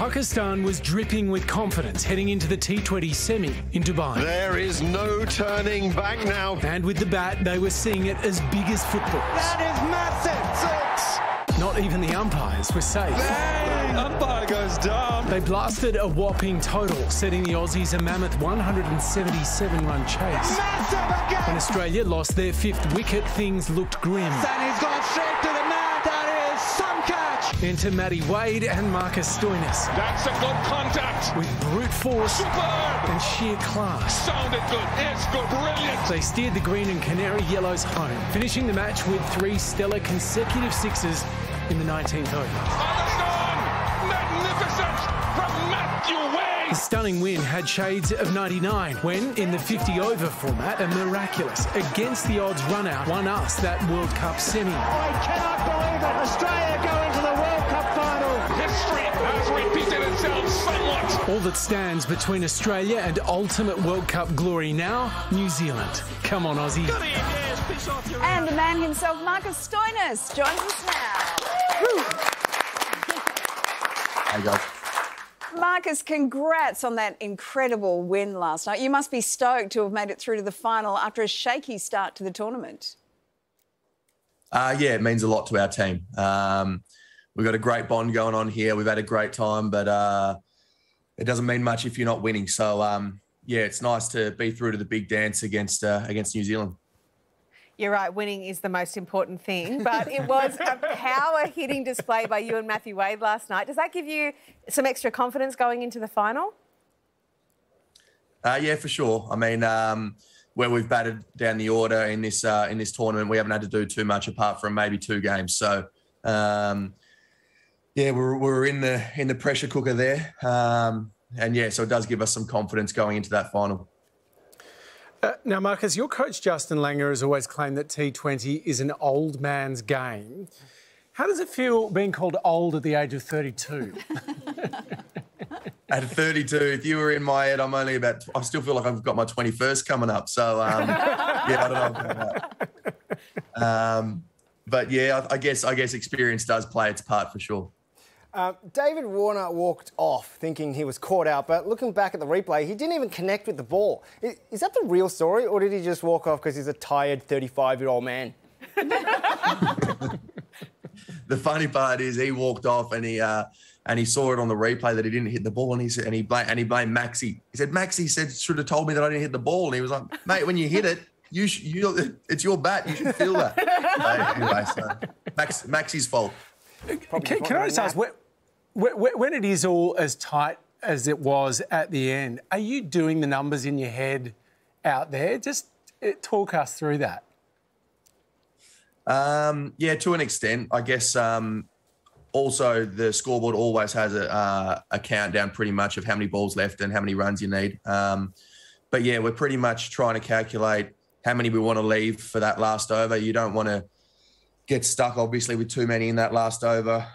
Pakistan was dripping with confidence heading into the T20 semi in Dubai. There is no turning back now. And with the bat, they were seeing it as big as football. That is massive. 6. Not even the umpires were safe. Bang! Umpire goes down. They blasted a whopping total, setting the Aussies a mammoth 177-run chase. Massive again. When Australia lost their 5th wicket, things looked grim. And he's gone straight to the mat. That is some catch. Enter Matty Wade and Marcus Stoinis. That's a good contact. With brute force Superb. and sheer class. Sounded good. It's good. Brilliant. They steered the green and canary yellows home, finishing the match with 3 stellar consecutive sixes in the 19th over. Understand. Magnificent from Matthew Wade. The stunning win had shades of 99 when, in the 50-over format, a miraculous, against-the-odds run-out won us that World Cup semi. I cannot believe it. Australia go into the World Cup final. History has repeated itself somewhat. All that stands between Australia and ultimate World Cup glory now, New Zealand. Come on, Aussie. And the man himself, Marcus Stoinis, joins us now. Hey, guys. Marcus, congrats on that incredible win last night. You must be stoked to have made it through to the final after a shaky start to the tournament. Yeah, it means a lot to our team. We've got a great bond going on here. We've had a great time, but it doesn't mean much if you're not winning. So, yeah, it's nice to be through to the big dance against New Zealand. You're right, winning is the most important thing, but it was a power-hitting display by you and Matthew Wade last night. Does that give you some extra confidence going into the final? Yeah, for sure. I mean, where we've batted down the order in this tournament, we haven't had to do too much apart from maybe 2 games. So, yeah, we're in the pressure cooker there, and yeah, so it does give us some confidence going into that final. Now, Marcus, your coach Justin Langer has always claimed that T20 is an old man's game. How does it feel being called old at the age of 32? At 32, if you were in my head, I still feel like I've got my 21st coming up. So, yeah, I don't know about that. But yeah, I guess experience does play its part for sure. David Warner walked off thinking he was caught out, but looking back at the replay, he didn't even connect with the ball. Is that the real story, or did he just walk off because he's a tired 35-year-old man? The funny part is he walked off and he saw it on the replay that he didn't hit the ball, and he blamed Maxi. He said Maxi should have told me that I didn't hit the ball, and he was like, mate, when you hit it, it's your bat. You should feel that. Anyway, so Maxi's fault. Can I just ask, when it is all as tight as it was at the end, are you doing the numbers in your head out there? Just talk us through that. Yeah, to an extent. I guess also the scoreboard always has a countdown pretty much of how many balls left and how many runs you need. But yeah, we're pretty much trying to calculate how many we want to leave for that last over. You don't want to get stuck, obviously, with too many in that last over.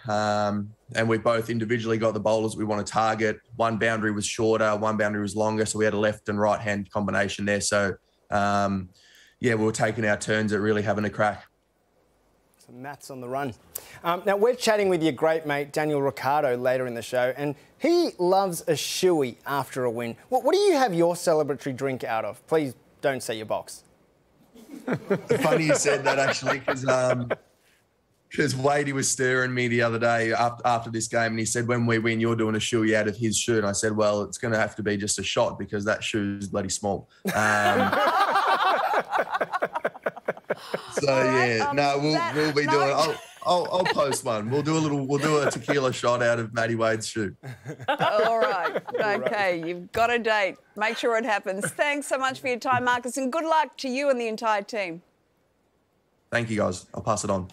And we both individually got the bowlers we want to target. One boundary was shorter, one boundary was longer, so we had a left and right-hand combination there. So, yeah, we were taking our turns at really having a crack. So Matt's on the run. Now, we're chatting with your great mate, Daniel Ricciardo, later in the show, and he loves a shoey after a win. What do you have your celebratory drink out of? Please don't say your box. Funny you said that, actually, because Wadey was stirring me the other day after this game, and he said, when we win, you're doing a shoey out of his shoe. And I said, well, it's going to have to be just a shot because that shoe's bloody small. So yeah, we'll be doing. I'll post one. We'll do a tequila shot out of Matty Wade's shoe. All right. Okay, you've got a date. Make sure it happens. Thanks so much for your time, Marcus, and good luck to you and the entire team. Thank you, guys. I'll pass it on.